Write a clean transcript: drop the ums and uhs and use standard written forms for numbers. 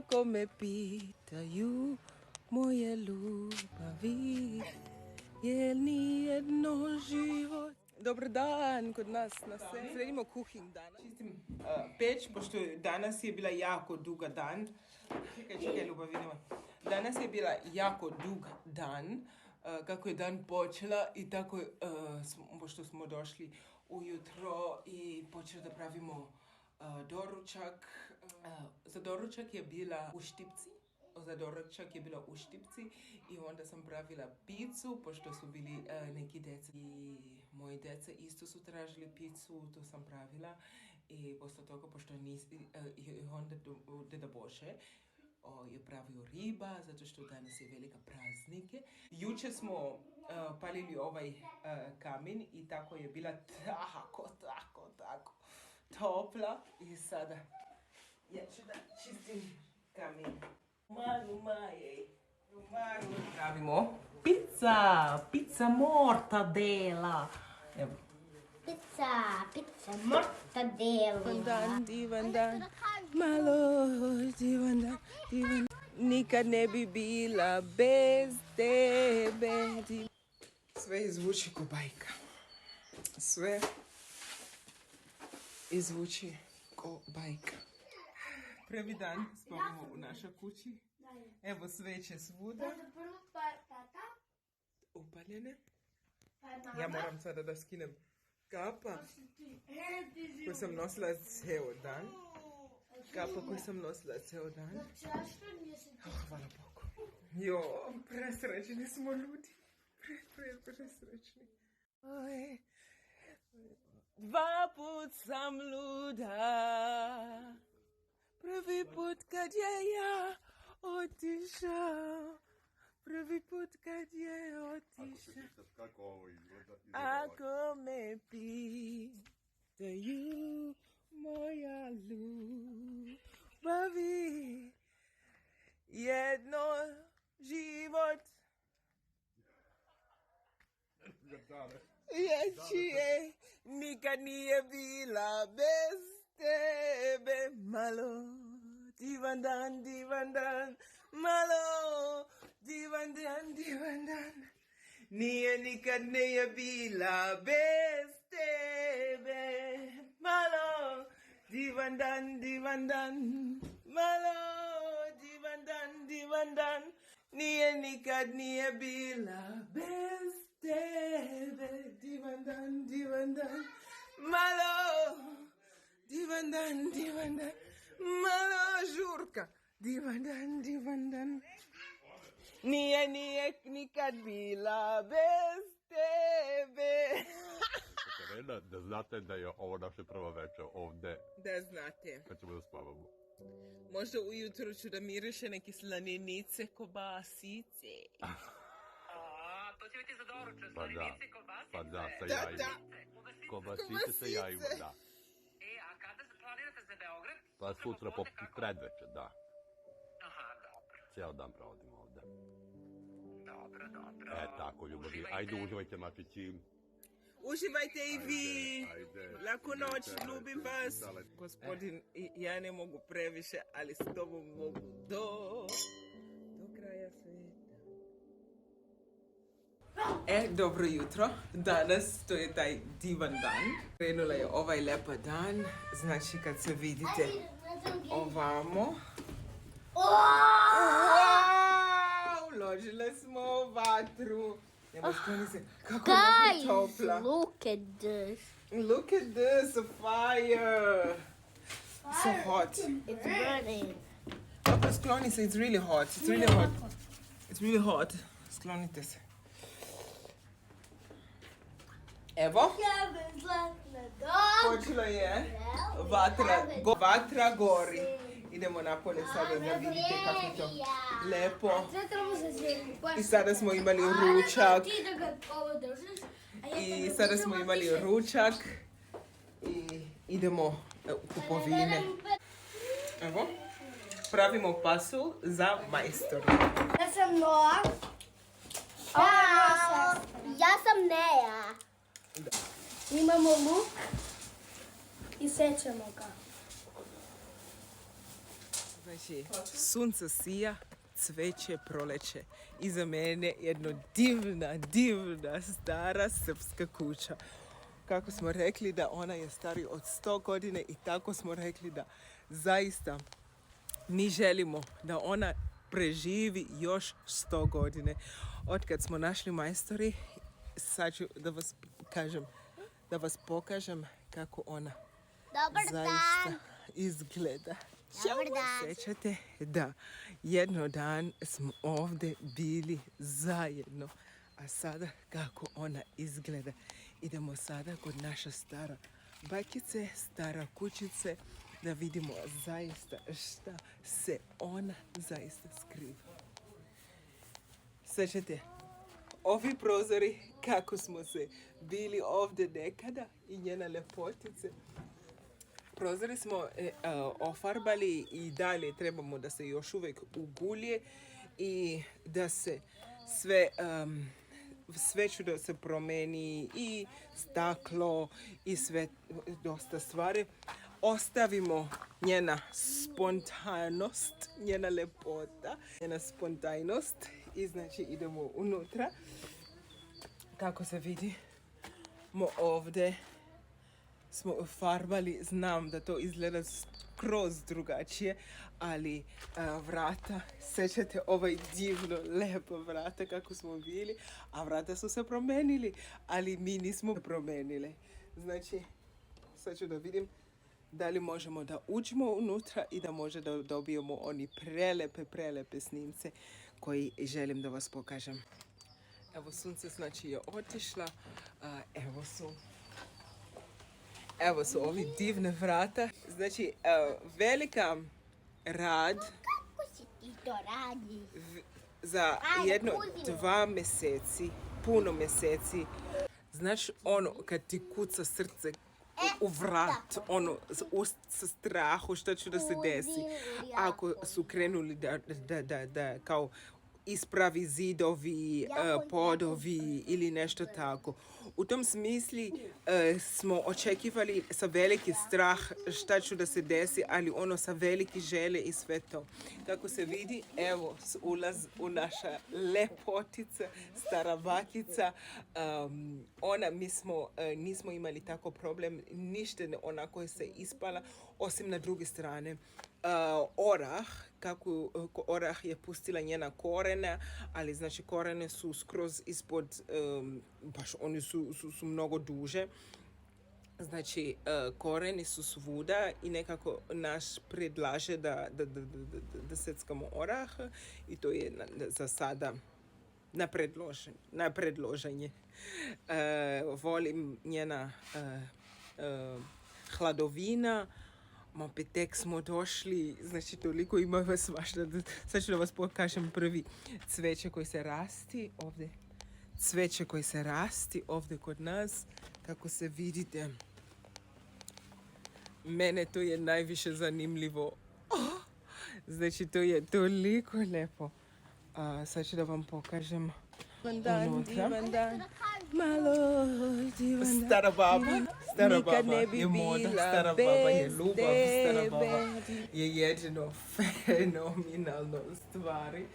Ako me pitaju moje ljubavi, jel ni jedno život. Dobar dan kod nas na sve. Sredimo kuhinj danas. Čistim peć, pošto danas je bila jako duga dan. Čekaj, ljubavi, nemoj. Danas je bila jako dug dan, kako je dan počela i tako, pošto smo došli ujutro i počeli da pravimo doručak. Za doručak je bila u štipci i onda sam pravila picu, pošto su bili neki djeca i moji djeca isto su tražili picu, to sam pravila i posle toga, pošto onda deda Bože je pravio riba, zato što danas je velika praznike. Juče smo palili ovaj kamen i tako je bila tako topla i sada ja ću da čistim kamen. Pravimo pizza mortadela. Evo. Pizza mortadela. Divan dan, malo divan dan. Nikad ne bi bila bez tebe. Sve izvuči ko bajka. Sve izvuči ko bajka. Prvi dan spavamo u našoj kući. Evo sveće svuda. Upaljene. Ja moram sada da skinem kapa koju sam nosila ceo dan. Hvala Bogu. Presrećni smo ljudi. Presrećni. Dva put sam luda. Prvi put kad je ja otišao. Kako ovo izgleda? Ako me pitaju moja ljubavi, jedno život je nikad nije bila bez tebe. Malo divan dan, malo divan dan. Nije nikad nije bila bez tebe. Malo divan dan. Malo divan dan. Nije nikad nije bila bez tebe. Divan dan. Malo divan dan. Malo žurka. Divan dan. Nije nikad bila bez tebe. Katarina, da znate da je ovo naše prvo večer ovde. Da znate. Kad ćemo da spavamo. Možda ujutro ću da miriše neke slaninice, kobasice. To će biti za doručak, slaninice, kobasice. Pa da, sa jajima. Kobasice sa jajima, da. A kada planirate za Beograd? Pa sutra po predveče, da. Aha, dobro. Cijel dan provodimo ovde. Dobro. Tako, ljubavi. Ajde, uživajte, mačići. Uživajte i vi. Ajde. Laku noć, ljubim vas. Gospodin, ja ne mogu previše, ali s tobom mogu do kraja sveta. Dobro jutro. Danas to je taj divan dan. Krenula je ovaj lepa dan. Znači kad se vidite ovamo. Uložile smo vatru. Kako je topla. Look at this. Look at this, a fire. So hot. It's burning. Kako skloni se, it's really hot. It's really hot. Sklonite se. Evo. Počelo je. Vatra gori. Idemo napolje sada da vidite kako je to lepo. I sada smo imali ručak. I idemo u kupovine. Evo. Pravimo pasulj za majstor. Ja sam Noa. Ja sam Neja. Imamo luk i sečemo ga. Znači, sunce sija, cveće proleće. Iza mene jedno divna stara srpska kuća. Kako smo rekli da ona je stari od 100 godine i tako smo rekli da zaista mi želimo da ona preživi još 100 godine. Otkad smo našli majstori, sad ću da vas pokažem kako ona Dobar zaista dan. izgleda. Dobar dan. Sjećate da jedno dan smo ovdje bili zajedno, a sada kako ona izgleda. Idemo sada kod naša stara bakice, stara kućice, da vidimo zaista šta se ona zaista skriva. Sjećate, ovi prozori kako smo se bili ovdje nekada i njena lepotice. Prozori smo ofarbali i dalje trebamo da se još uvijek ugulje i da se sve ću da se promeni i staklo i sve dosta stvari. Ostavimo njena spontanost, njena lepota, njena spontajnost i znači idemo unutra. Kako se vidi, ovdje smo farbali, znam da to izgleda skroz drugačije, ali vrata, sjećate ovaj divno, lepo vrata kako smo bili, a vrata su se promenili, ali mi nismo promenili. Znači, sad ću da vidim da li možemo da uđemo unutra i da može da dobijemo oni prelepe snimce koji želim da vas pokažem. Evo sunce znači je otišla, evo su ovi divne vrata. Znači, velika rad Kako si ti to radi? za jedno 2 mjeseci, puno mjeseci. Znaš, ono, kad ti kuca srce u vrat, ono, sa strahu što će da se desi. Ako su krenuli da kao ispravi zidovi, podovi ili nešto tako. U tom smisli smo očekivali sa veliki strah šta će da se desi, ali ono sa veliki žele i sve to. Kako se vidi, evo ulaz u naša lepotica, stara bakica. Nismo imali tako problem, ništa onako se ispala, osim na druge strane. Orah, kako orah je pustila njena korena, ali znači korene su skroz ispod, baš oni su mnogo duže. Znači, koreni su svuda i nekako naš predlaže da seckamo orah i to je za sada na predloženje. Volim njena hladovina. Tek smo došli, znači toliko ima svašta. Sad ću da vas pokažem prvi cveće koji se rasti ovdje. Cveće koji se rasti ovdje kod nas. Kako se vidite, mene to je najviše zanimljivo. Znači to je toliko lijepo. Sad ću da vam pokažem divan dan. Malo divan dan. Stara baba je moda, stara baba je ljubav, stara baba je jedino fenomenalno stvari.